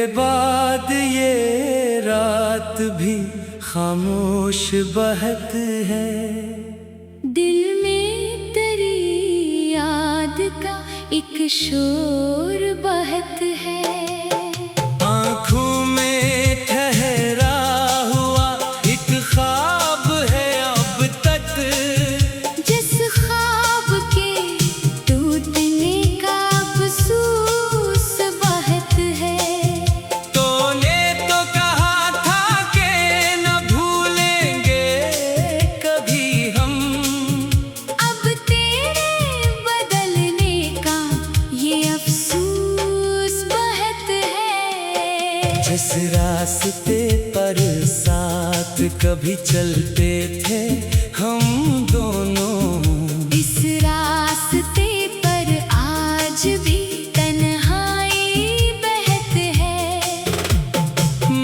तेरे बाद ये रात भी खामोश बहत है। दिल में तेरी याद का एक शोर बहत है। आँखों में ठहरा हुआ एक ख्वाब है अब तक, जिस ख्वाब के टूटने का अफसोस बहत है। तूने तो कहा था कि न भूलेंगे कभी हम, अब तेरे बदलने का ये अफसोस बहत है। जिस रास्ते पर साथ कभी चलते थे हम दोनों, इस रास्ते पर आज भी तन्हाई बहत है।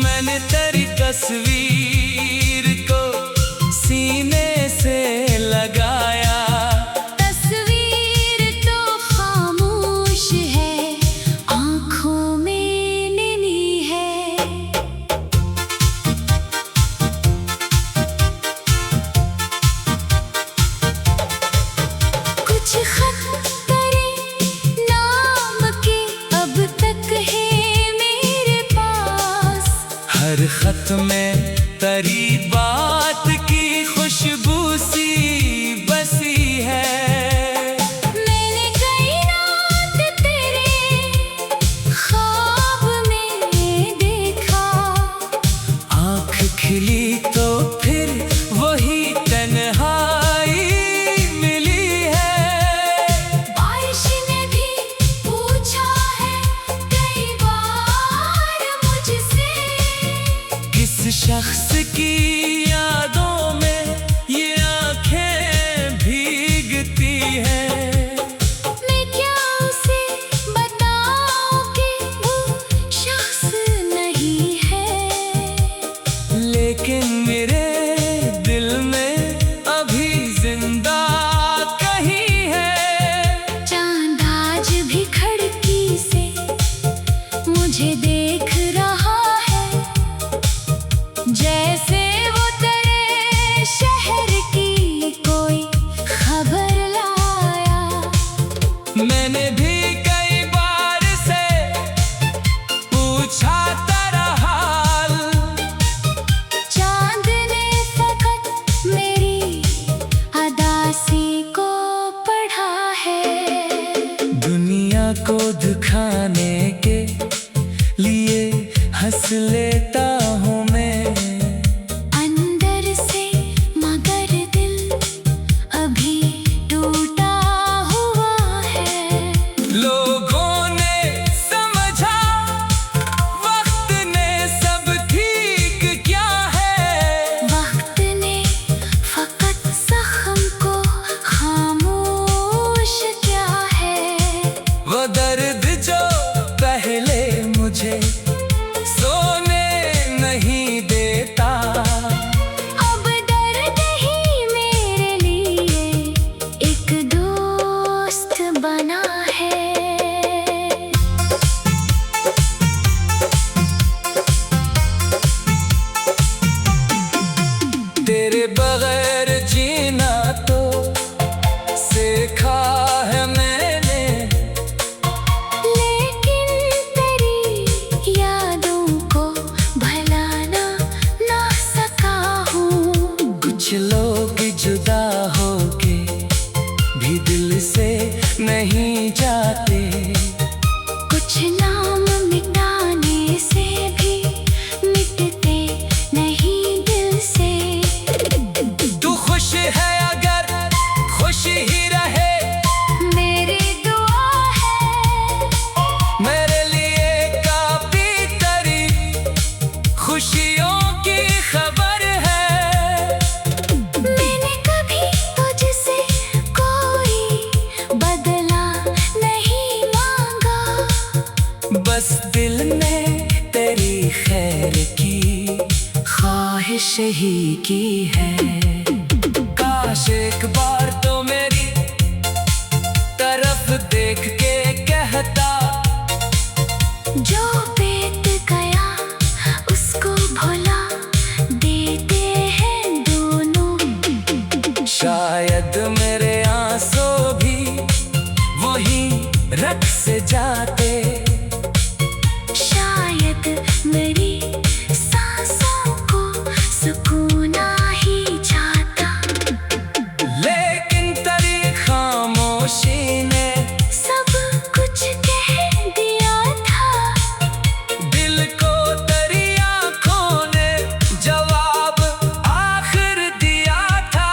मैंने तेरी तस्वीर को सीने से लगाया, तस्वीर तो खामोश है, आँखों में नमी है। कुछ खत तेरे नाम के अब तक है मेरे पास। हर खत में तेरी बात की खुशबू सी बसी है। मैंने कई रात तेरे ख्वाब में देखा, आँख खिली तो फिर वही तन्हाई मिली है। बारिश ने भी पूछा है कई बार मुझसे, किस शख्स की यादों में ये आँखें भीगती हैं। मैं क्या उसे बताऊं कि वो शख्स नहीं है। लेकिन मेरे दिल में अभी जिंदा कहीं है। चांद आज भी खिड़की से मुझे देख रहा है, जैसे वो तेरे शहर की कोई खबर लाया। मैंने भी कई बार से पूछा तेरा हाल, चांद ने फकत मेरी अदासी को पढ़ा है। दुनिया को दिखाने के लिए हंस लेता हूँ मैं, अंदर से मगर दिल अभी टूटा हुआ है। लोगों ने समझा वक्त ने सब ठीक क्या है। वक्त ने फकत जख्म को खामोश किया है। वो दर्द जो पहले मुझे सोने नहीं देता, अब दर्द ही मेरे लिए एक दोस्त बना है। तेरे बगैर जीना तो सीखा है मैंने, लेकिन तेरी यादों को भुलाना ना सका हूँ। कुछ लोग जुदा होके भी दिल से नहीं जाते, कुछ नाम मिटाने से भी मिटते नहीं दिल से। तू खुश है अगर खुश ही रहे, मेरी दुआ है मेरे लिए काफी तेरी खुशियों की खबर है। मैंने कभी तुझसे कोई बदला नहीं मांगा, बस दिल में तेरी खैर की ख्वाहिश ही की है। काश एक बार तो मेरी तरफ देख के कहता, जो पेट का शायद मेरे आंसू भी वही रख से जाते, शायद मेरी सांसों को सुकून आ ही जाता, लेकिन तेरी खामोशी ने सब कुछ कह दिया था। दिल को तेरी आंखों ने जवाब आखिर दिया था।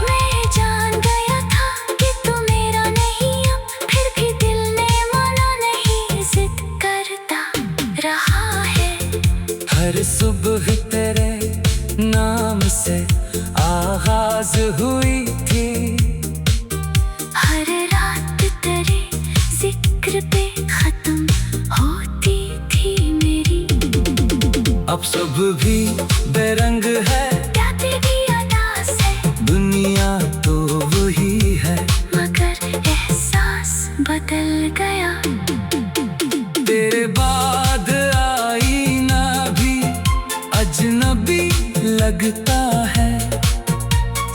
मैं जान गया था कि तू मेरा नहीं, अब फिर भी दिल ने माना नहीं, जिद करता रहा है। हर सुबह तेरे नाम से आगाज हुई थी, हर रात तेरे जिक्र पे खत्म होती थी मेरी। अब सब भी बेरंग है, क्या तेरी अदा से दुनिया तो वही है, मगर एहसास बदल गया। तेरे बाद आईना भी अजनबी लगता है,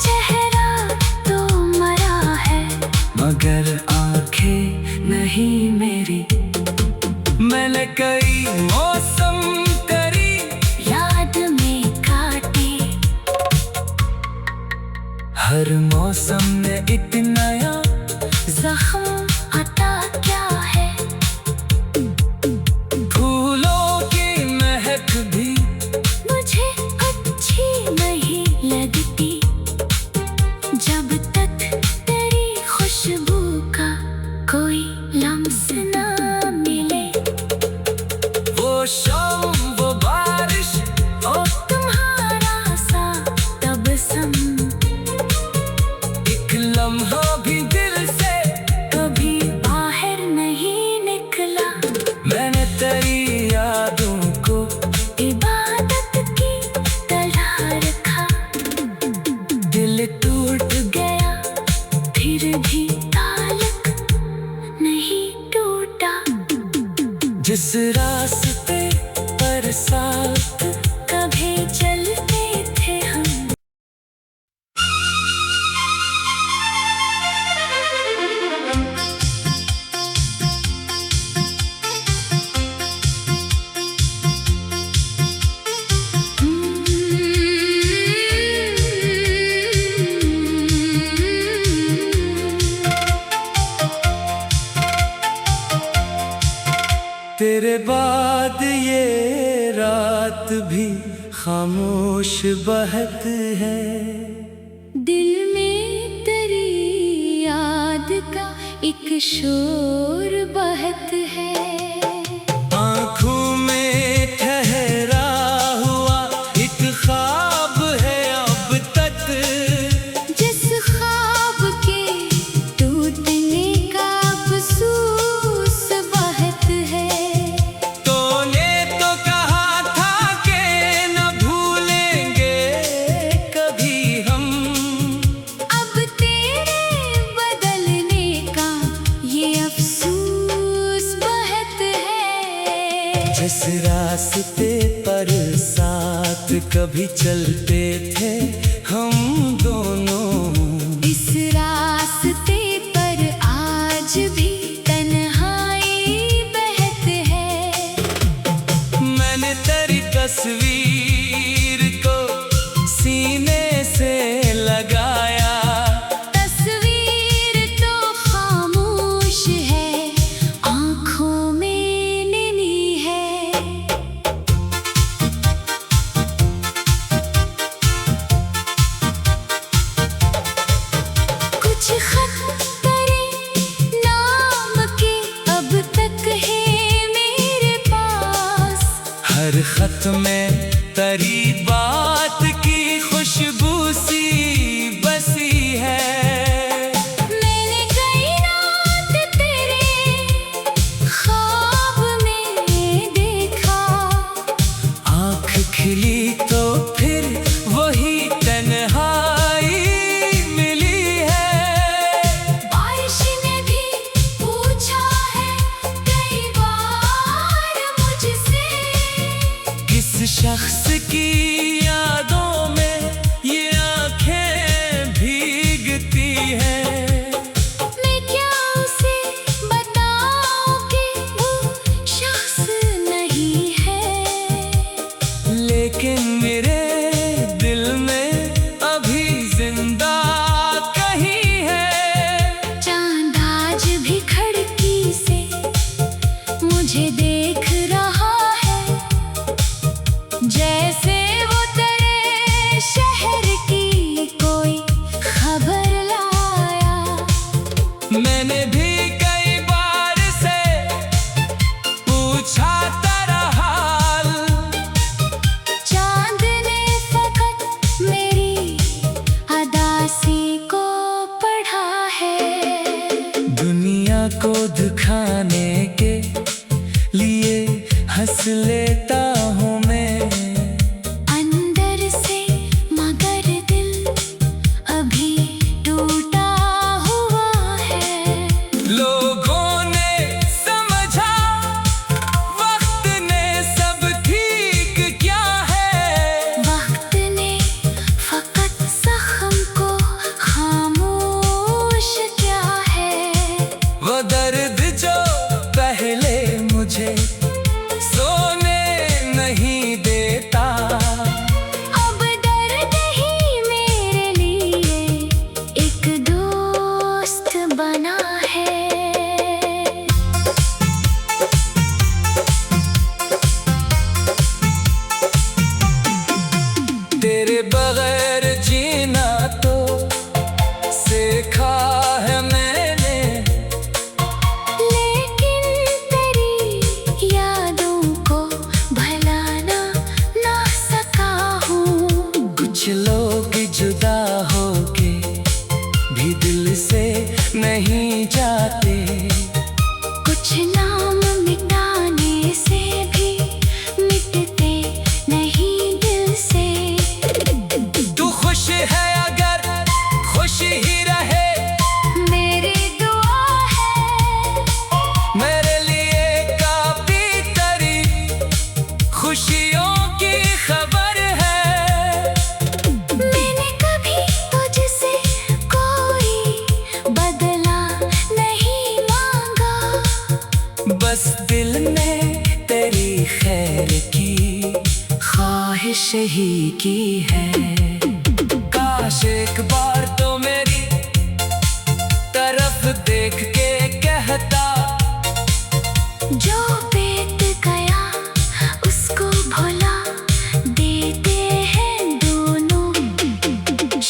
चेहरा तो मरा है, मगर आंखें नहीं मेरी। मैंने कई मौसम तेरी याद में काटे, हर मौसम में एक नया जख्म अता क्या है। फूलों की महक भी मुझे अच्छी नहीं लगती, जब तक तेरी खुशबू का कोई लम्स ना मिले। वो शाम वो बारिश ओ तुम्हारा सा तबसम, एक लम्हा भी दिल से कभी बाहर नहीं निकला। मैंने तेरी यादों को इबादत की तरह रखा, दिल टूट गया फिर भी ताल्लुक नहीं टूटा। जिस रास्ते पर साथ कभी चलते थे हम, तेरे बाद ये रात भी खामोश बहत है, दिल में तेरी याद का एक शोर बहत है। आँखों में ठहरा हुआ एक ख्वाब है अब तक, जिस ख्वाब के टूटने का अफसोस बहत है। तूने तो कहा था कि न भूलेंगे कभी हम, अब तेरे बदलने का ये अफसोस बहत है। जिस रास्ते पर साथ कभी चलते थे हम दोनों, इस रास्ते पर आज भी तन्हाई बहत है। मैंने तेरी तस्वीर को सीने से लगाया, तस्वीर तो खामोश है, आँखों में नमी है। कुछ खत तेरे नाम के अब तक है मेरे पास, हर खत में तेरी बात की खुशबू सी बसी है। मैंने कई रात तेरे ख्वाब में देखा, आँख खिली तो फिर वही तन्हाई मिली है। बारिश ने भी पूछा है कई बार मुझसे, किस शख्स की यादों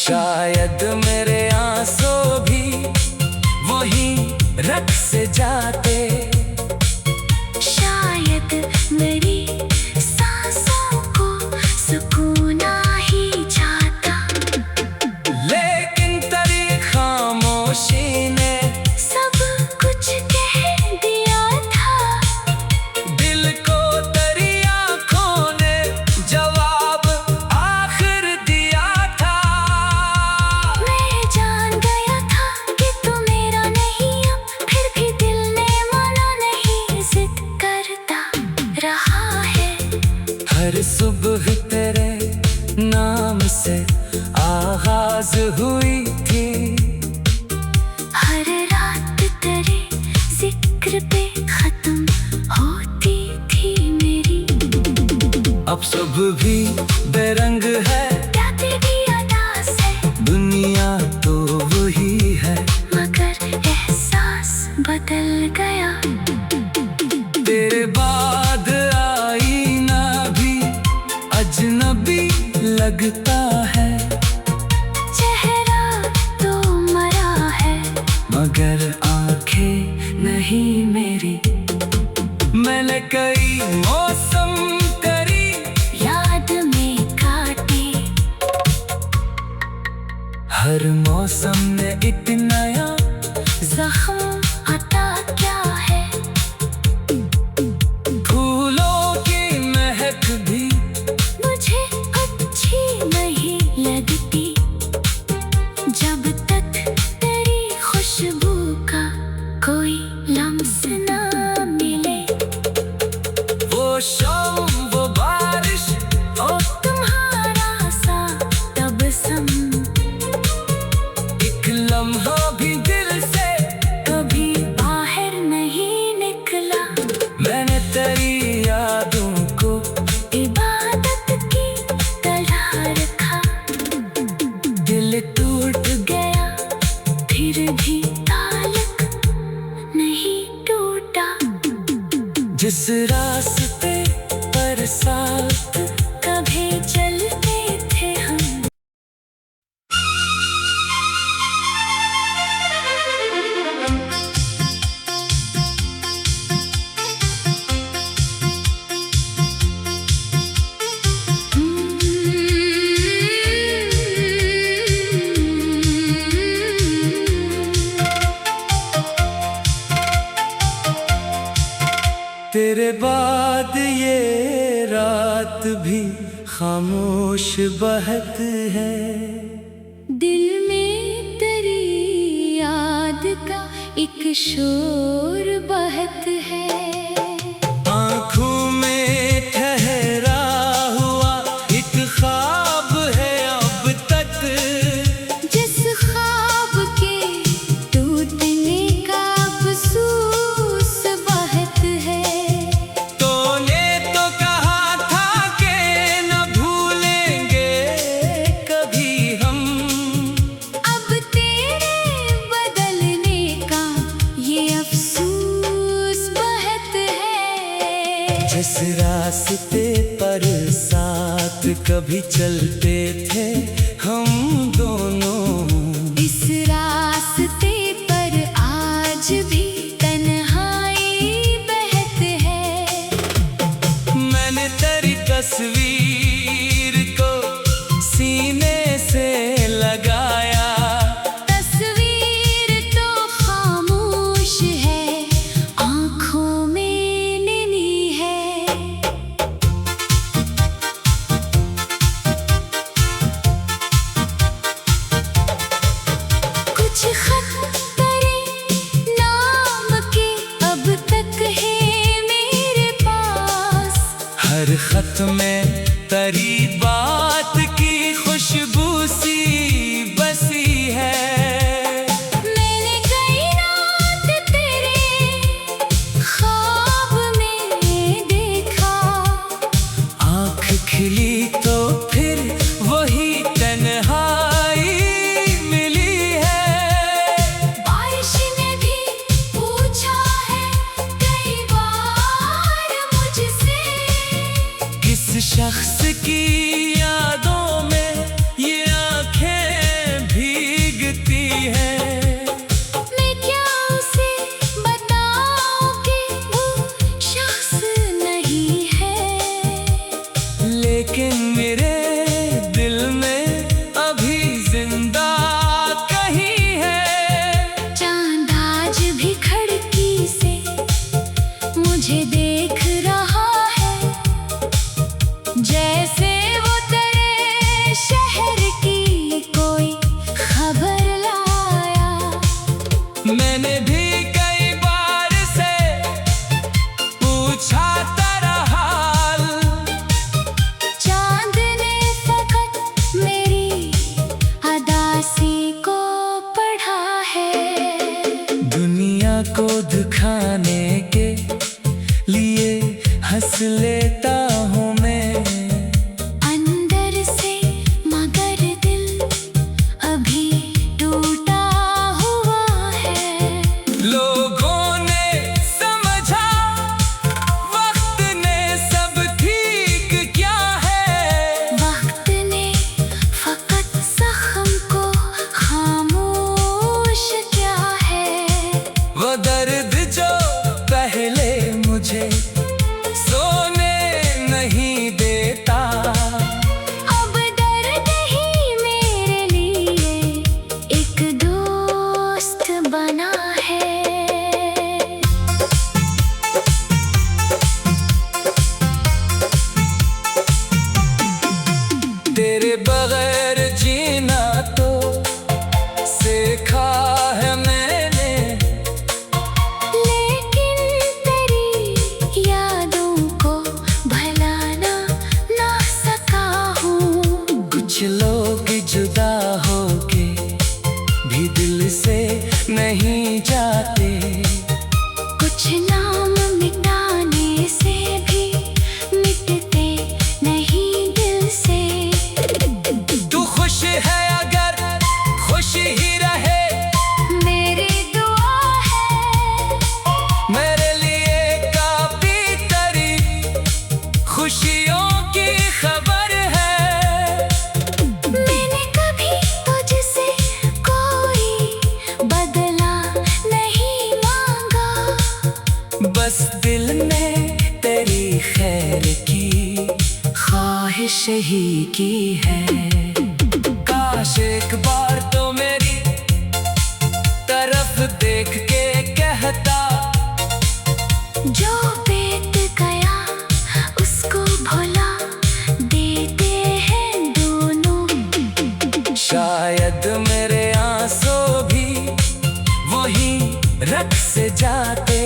शायद मेरे आंसू भी वही रग से जाते, शायद मेरी सांसों को सुकून आ ही जाता, लेकिन तेरी खामोशी ने सब कुछ कह दिया था। दिल को तेरी आंखों ने जवाब आखिर दिया था। मैं जान गया था कि तू मेरा नहीं, अब फिर भी दिल ने माना नहीं, जिद करता रहा है। हर सुबह तेरे नाम से आगाज हुई थी, हर रात तेरे जिक्र पे खत्म होती थी मेरी। अब सब भी बेरंग है, प्याते भी अदा से, दुनिया तो वही है, मगर एहसास बदल गया। तेरे बाद आईना भी अजनबी लगता है, चेहरा तो मरा है, मगर आंखें नहीं मेरी। मैंने कई मौसम करी याद में काटे, हर मौसम में एक नया जख्म अता क्या है। फूलों की महक भी मुझे अच्छी नहीं लगती, जब तक तेरी खुशबू का कोई लम्स ना मिले। वो शाम वो बारिश ओ तुम्हारा सा तबस्सुम, एक लम्हा भी दिल से कभी बाहर नहीं निकला। मैंने तेरी यादों को इबादत की तरह रखा, दिल टूट गया फिर भी ताल्लुक नहीं टूटा। जिस रास्ते पर साथ कभी चलते थे हम, तेरे बाद ये रात भी खामोश बहत है। दिल में तेरी याद का एक शोर बहत है। आँखों में ठहरा हुआ एक ख्वाब है अब तक, जिस ख्वाब के टूटने का अफसोस बहत है। तूने तो कहा था कि न भूलेंगे कभी हम, अब तेरे बदलने का ये अफसोस बहत है। जिस रास्ते पर साथ कभी चलते थे हम दोनों, इस रास्ते पर आज भी तन्हाई बहत है। मैंने तेरी तस्वीर को सीने से लगाया, तस्वीर तो खामोश है, आँखों में नैनी है। कुछ खत तेरे नाम के अब तक है मेरे पास, हर खत में तेरी बात की खुशबू सी बसी है। मैंने कई रात तेरे ख्वाब में देखा, आँख खिली तो फिर वही तन्हाई मिली है। बारिश ने भी पूछा है कई बार मुझसे, किस शख्स की यादों मैंने भी कई बार से पूछा तेरा हाल, चांद ने फकत मेरी अदासी को पढ़ा है। दुनिया को दिखाने के लिए हंस लेता हूँ मैं, अंदर से मगर दिल अभी टूटा हुआ है। लोगों ने समझा वक्त ने सब ठीक क्या है, वक्त ने फकत जख्म को खामोश किया है। वो दर्द जो पहले मुझे सोने नहीं देता, अब दर्द ही मेरे लिए एक दोस्त बना है। तेरे बगैर जीना तो सीखा है मैंने, लेकिन तेरी यादों को भुलाना ना सका हूँ। कुछ लोग जुदा होके भी दिल से नहीं जाते, कुछ नाम मिटाने से भी मिटते नहीं दिल से। तू खुश है अगर खुश ही रहे, मेरी दुआ है मेरे लिए काफी तेरी खुशियों की खबर है। मैंने कभी तुझसे कोई बदला नहीं मांगा, बस दिल में तेरी खैर की ख्वाहिश ही की है। काश एक बार तो मेरी तरफ देख के कहता, जो बीत गया उसको भुला देते हैं दोनों। शायद मेरे आंसू भी वही रख से जाते,